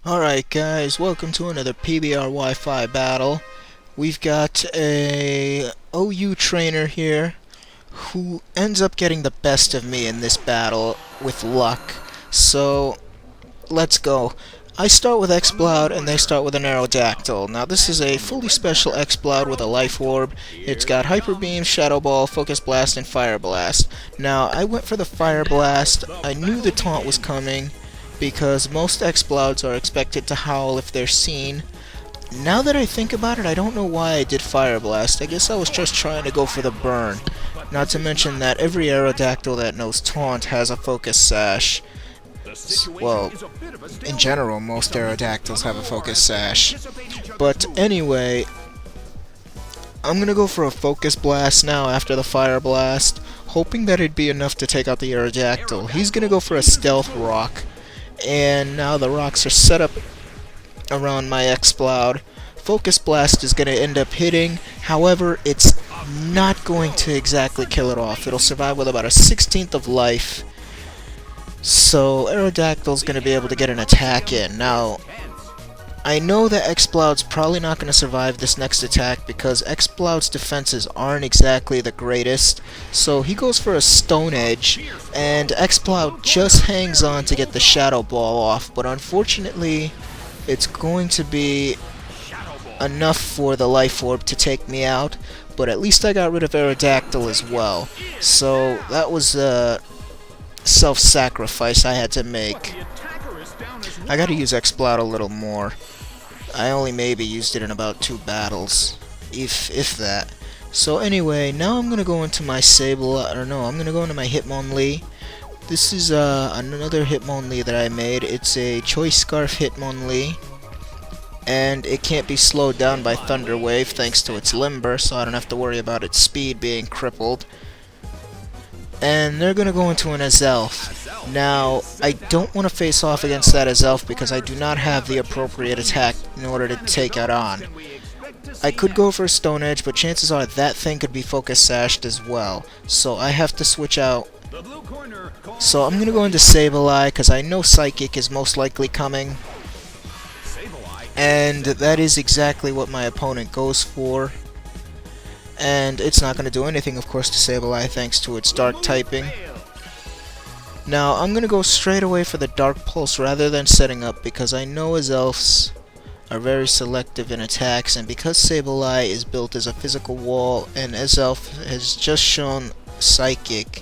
Alright guys, welcome to another PBR Wi-Fi battle. We've got a OU trainer here who ends up getting the best of me in this battle with luck. So, let's go. I start with X-Bloud and they start with an Aerodactyl. Now this is a fully special X-Bloud with a Life Orb. It's got Hyper Beam, Shadow Ball, Focus Blast, and Fire Blast. Now I went for the Fire Blast. I knew the taunt was coming, because most X-Blouds are expected to howl if they're seen. Now that I think about it, I don't know why I did Fire Blast. I guess I was just trying to go for the burn. Not to mention that every Aerodactyl that knows Taunt has a Focus Sash. Well, in general, most Aerodactyls have a Focus Sash. But anyway, I'm gonna go for a Focus Blast now after the Fire Blast, hoping that it'd be enough to take out the Aerodactyl. He's gonna go for a Stealth Rock. And now the rocks are set up around my X-Bloud. Focus Blast is going to end up hitting, however, it's not going to exactly kill it off. It'll survive with about a 16th of life. So Aerodactyl's going to be able to get an attack in. Now, I know that X-Bloud's probably not going to survive this next attack because X-Bloud's defenses aren't exactly the greatest. So he goes for a Stone Edge, and X-Bloud just hangs on to get the Shadow Ball off. But unfortunately, it's going to be enough for the Life Orb to take me out. But at least I got rid of Aerodactyl as well. So that was a self-sacrifice I had to make. I gotta use X-Bloud a little more. I only maybe used it in about 2 battles, if that. So anyway, now I'm gonna go into my I'm gonna go into my Hitmonlee. This is another Hitmonlee that I made. It's a Choice Scarf Hitmonlee, and it can't be slowed down by Thunder Wave thanks to its Limber, so I don't have to worry about its speed being crippled. And they're gonna go into an Azelf. Now, I don't want to face off against that Azelf because I do not have the appropriate attack in order to take it on. I could go for a Stone Edge, but chances are that thing could be Focus Sashed as well. So I have to switch out. So I'm going to go into Sableye because I know Psychic is most likely coming. And that is exactly what my opponent goes for. And it's not going to do anything, of course, to Sableye thanks to its Dark typing. Now, I'm going to go straight away for the Dark Pulse rather than setting up because I know Azelfs are very selective in attacks, and because Sableye is built as a physical wall and Azelf has just shown Psychic,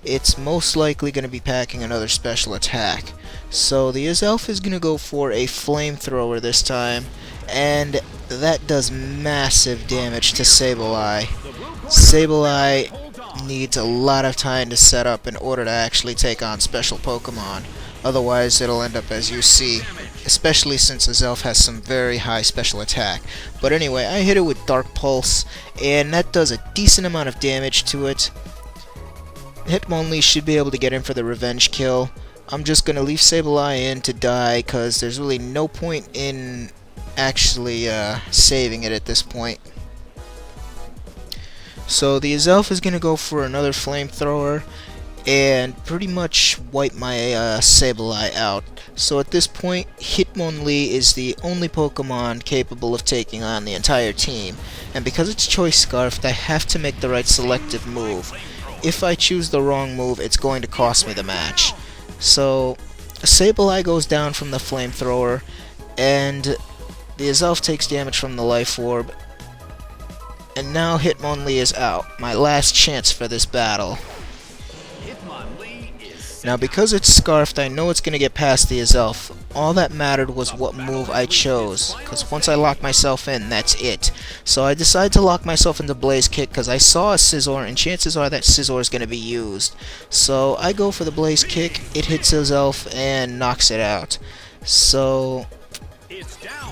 it's most likely going to be packing another special attack. So the Azelf is going to go for a Flamethrower this time, and that does massive damage to Sableye. Sableye needs a lot of time to set up in order to actually take on special Pokemon. Otherwise, it'll end up as you see, especially since Azelf has some very high special attack. But anyway, I hit it with Dark Pulse, and that does a decent amount of damage to it. Hitmonlee should be able to get in for the revenge kill. I'm just going to leave Sableye in to die, because there's really no point in actually saving it at this point. So the Azelf is going to go for another Flamethrower and pretty much wipe my Sableye out. So at this point, Hitmonlee is the only Pokemon capable of taking on the entire team. And because it's Choice Scarfed, I have to make the right selective move. If I choose the wrong move, it's going to cost me the match. So Sableye goes down from the Flamethrower, and The Azelf takes damage from the Life Orb, and now Hitmonlee is out. My last chance for this battle. Now because it's Scarfed, I know it's going to get past the Azelf. All that mattered was what move I chose, because once I lock myself in, that's it. So I decided to lock myself into Blaze Kick because I saw a Scizor, and chances are that Scizor is going to be used. So I go for the Blaze Kick, it hits Azelf and knocks it out. So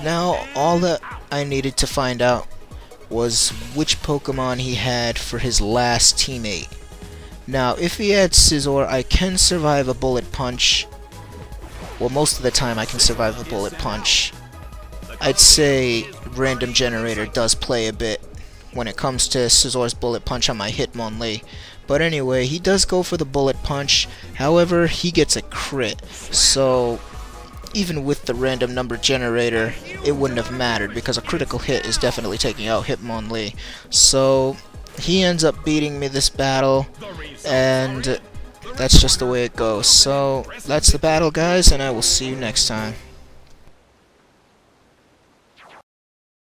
now all that I needed to find out was which Pokemon he had for his last teammate. Now, if he had Scizor, I can survive a Bullet Punch. Well, most of the time I can survive a Bullet Punch. I'd say Random Generator does play a bit when it comes to Scizor's Bullet Punch on my Hitmonlee. But anyway, he does go for the Bullet Punch. However, he gets a crit. So, even with the Random Number Generator, it wouldn't have mattered because a critical hit is definitely taking out Hitmonlee. So he ends up beating me this battle, and that's just the way it goes. So that's the battle, guys, and I will see you next time.